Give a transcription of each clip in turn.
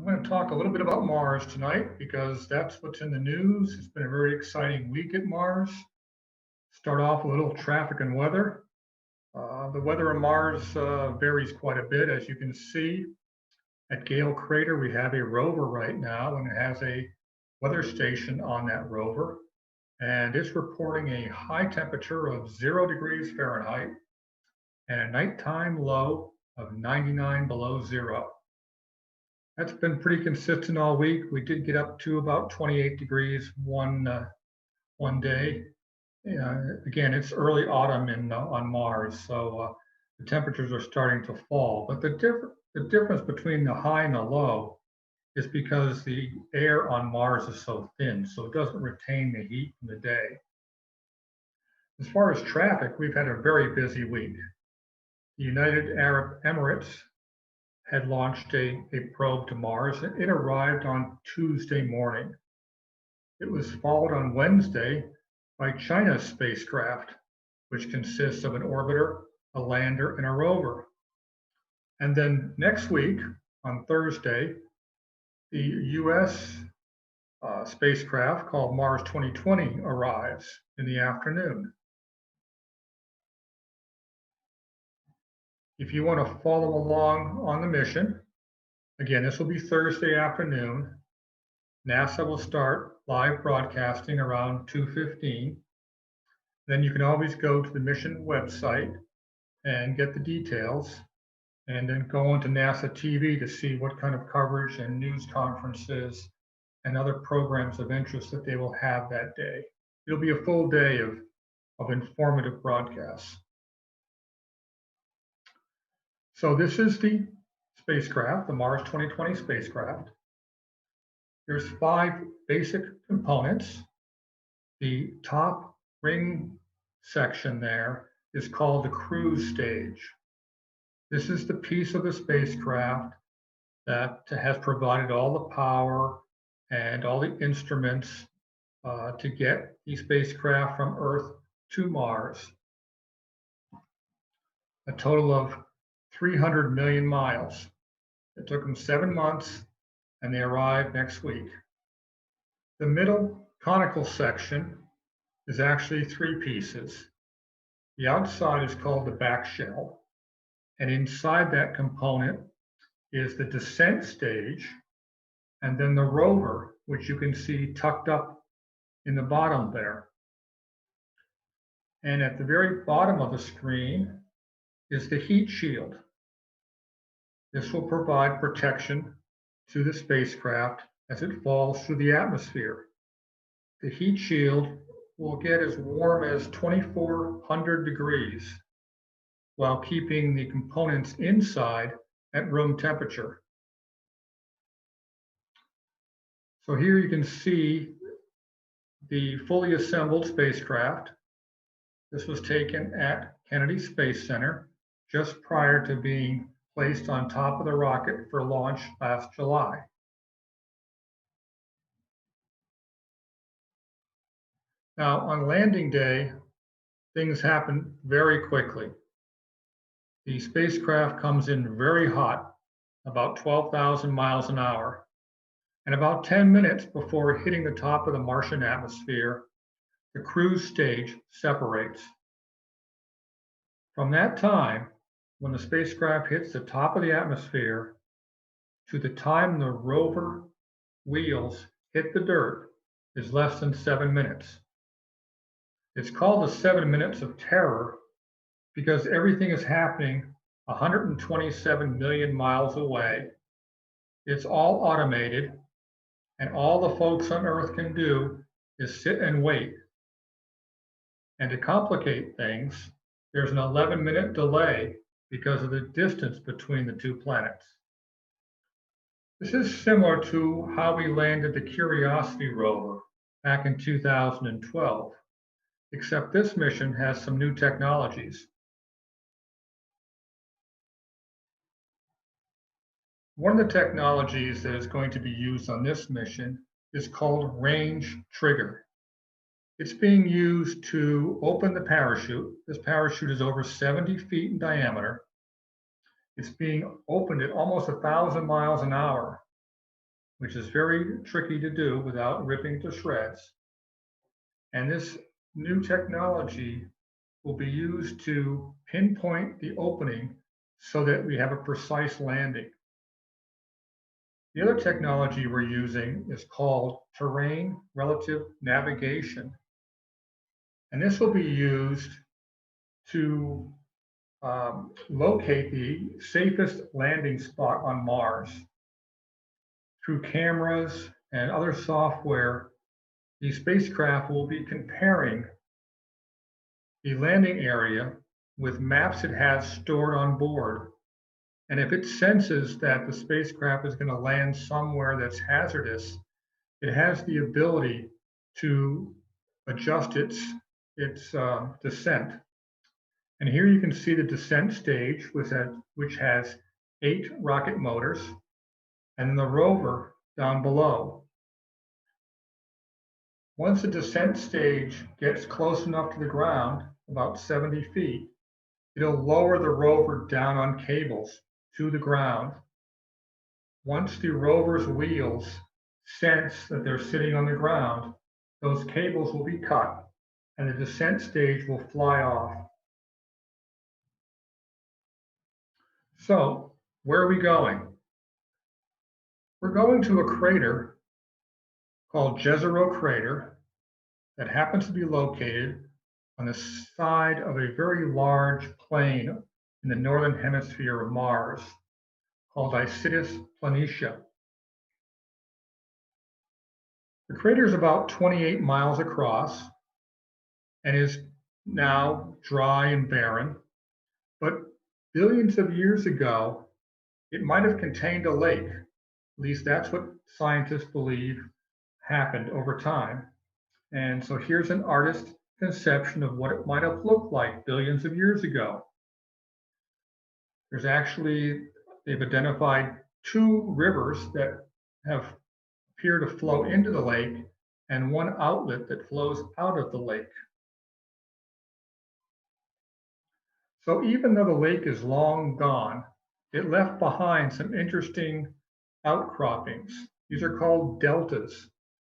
I'm going to talk a little bit about Mars tonight because that's what's in the news. It's been a very exciting week at Mars. Start off with a little traffic and weather. The weather on Mars varies quite a bit. As you can see, at Jzero Crater, we have a rover right now, and it has a weather station on that rover. And it's reporting a high temperature of 0 degrees Fahrenheit and a nighttime low of 99 below zero. That's been pretty consistent all week. We did get up to about 28 degrees one day. Again, it's early autumn on Mars, so the temperatures are starting to fall. But the difference between the high and the low is because the air on Mars is so thin, so it doesn't retain the heat from the day. As far as traffic, we've had a very busy week. The United Arab Emirates had launched a probe to Mars. It arrived on Tuesday morning. It was followed on Wednesday by China's spacecraft, which consists of an orbiter, a lander, and a rover. And then next week, on Thursday, the US spacecraft called Mars 2020 arrives in the afternoon. If you want to follow along on the mission, again, this will be Thursday afternoon. NASA will start live broadcasting around 2:15. Then you can always go to the mission website and get the details, and then go onto NASA TV to see what kind of coverage and news conferences and other programs of interest that they will have that day. It'll be a full day of informative broadcasts. So this is the spacecraft, the Mars 2020 spacecraft. There's 5 basic components. The top ring section there is called the cruise stage. This is the piece of the spacecraft that has provided all the power and all the instruments to get the spacecraft from Earth to Mars. A total of 300 million miles. It took them 7 months, and they arrive next week. The middle conical section is actually 3 pieces. The outside is called the back shell, and inside that component is the descent stage, and then the rover, which you can see tucked up in the bottom there. And at the very bottom of the screen is the heat shield. This will provide protection to the spacecraft as it falls through the atmosphere. The heat shield will get as warm as 2,400 degrees while keeping the components inside at room temperature. So here you can see the fully assembled spacecraft. This was taken at Kennedy Space Center just prior to being placed on top of the rocket for launch last July. Now, on landing day, things happen very quickly. The spacecraft comes in very hot, about 12,000 miles an hour, and about 10 minutes before hitting the top of the Martian atmosphere, the cruise stage separates. From that time, when the spacecraft hits the top of the atmosphere, to the time the rover wheels hit the dirt is less than 7 minutes. It's called the 7 minutes of terror because everything is happening 127 million miles away. It's all automated, and all the folks on Earth can do is sit and wait. And to complicate things, there's an 11-minute delay because of the distance between the 2 planets. This is similar to how we landed the Curiosity rover back in 2012, except this mission has some new technologies. One of the technologies that is going to be used on this mission is called range trigger. It's being used to open the parachute. This parachute is over 70 feet in diameter. It's being opened at almost 1,000 miles an hour. which is very tricky to do without ripping to shreds. And this new technology will be used to pinpoint the opening so that we have a precise landing. The other technology we're using is called terrain relative navigation. And this will be used to locate the safest landing spot on Mars. Through cameras and other software, the spacecraft will be comparing the landing area with maps it has stored on board. And if it senses that the spacecraft is going to land somewhere that's hazardous, it has the ability to adjust its descent. And here you can see the descent stage, which has 8 rocket motors, and the rover down below. Once the descent stage gets close enough to the ground, about 70 feet, it'll lower the rover down on cables to the ground. Once the rover's wheels sense that they're sitting on the ground, those cables will be cut and the descent stage will fly off. So, where are we going? We're going to a crater called Jzero Crater that happens to be located on the side of a very large plain in the northern hemisphere of Mars called Isidis Planitia. The crater is about 28 miles across and is now dry and barren, but billions of years ago, it might have contained a lake. At least that's what scientists believe happened over time. And so here's an artist's conception of what it might have looked like billions of years ago. There's actually, they've identified 2 rivers that appear to flow into the lake and 1 outlet that flows out of the lake. So even though the lake is long gone, it left behind some interesting outcroppings. These are called deltas.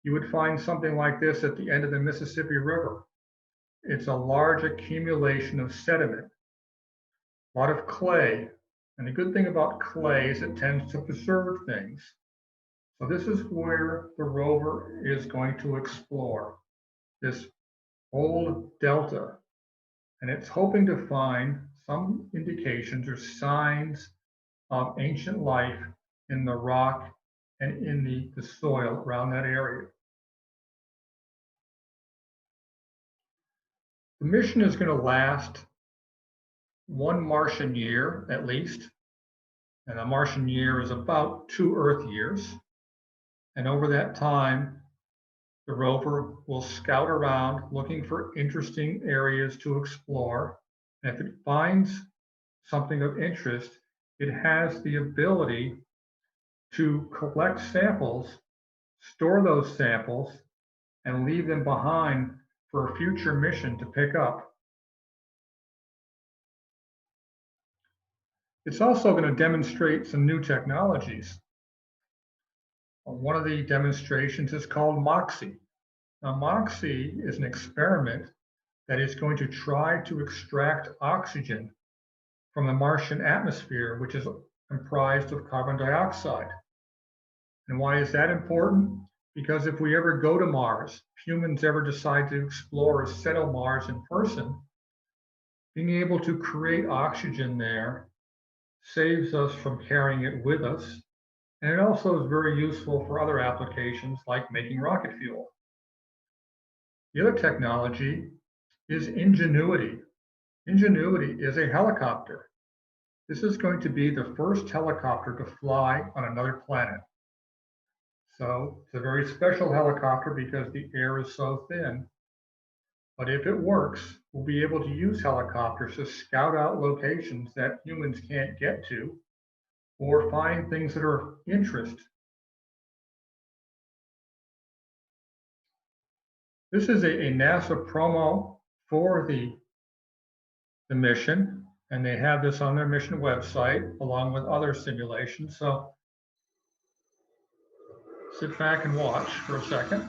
You would find something like this at the end of the Mississippi River. It's a large accumulation of sediment, a lot of clay. And the good thing about clay is it tends to preserve things. So this is where the rover is going to explore, this old delta. And it's hoping to find some indications or signs of ancient life in the rock and in the soil around that area. The mission is going to last 1 Martian year at least, and a Martian year is about 2 Earth years. And over that time, the rover will scout around looking for interesting areas to explore. And if it finds something of interest, it has the ability to collect samples, store those samples, and leave them behind for a future mission to pick up. It's also going to demonstrate some new technologies. One of the demonstrations is called MOXIE. Now, MOXIE is an experiment that is going to try to extract oxygen from the Martian atmosphere, which is comprised of carbon dioxide. And why is that important? Because if we ever go to Mars, if humans ever decide to explore or settle Mars in person, being able to create oxygen there saves us from carrying it with us. And it also is very useful for other applications like making rocket fuel. The other technology is Ingenuity. Ingenuity is a helicopter. This is going to be the first helicopter to fly on another planet. So it's a very special helicopter because the air is so thin. But if it works, we'll be able to use helicopters to scout out locations that humans can't get to or find things that are of interest. This is a NASA promo for the mission, and they have this on their mission website along with other simulations. So sit back and watch for a second.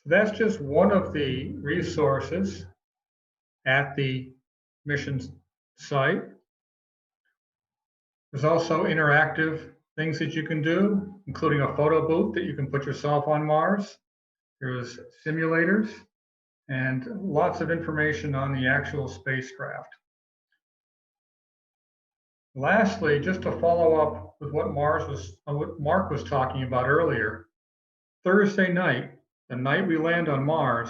So that's just one of the resources at the mission site. There's also interactive things that you can do, including a photo booth that you can put yourself on Mars. There's simulators and lots of information on the actual spacecraft. Lastly, just to follow up with what Mark was talking about earlier, Thursday night, the night we land on Mars,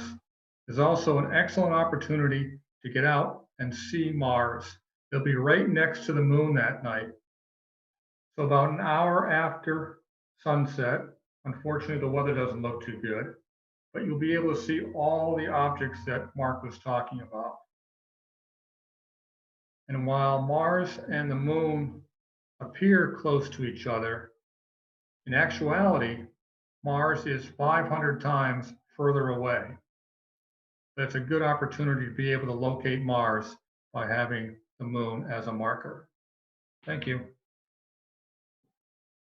is also an excellent opportunity to get out and see Mars. They'll be right next to the moon that night. So about an hour after sunset, unfortunately the weather doesn't look too good, but you'll be able to see all the objects that Mark was talking about. And while Mars and the moon appear close to each other, in actuality, Mars is 500 times further away. That's a good opportunity to be able to locate Mars by having the moon as a marker. Thank you.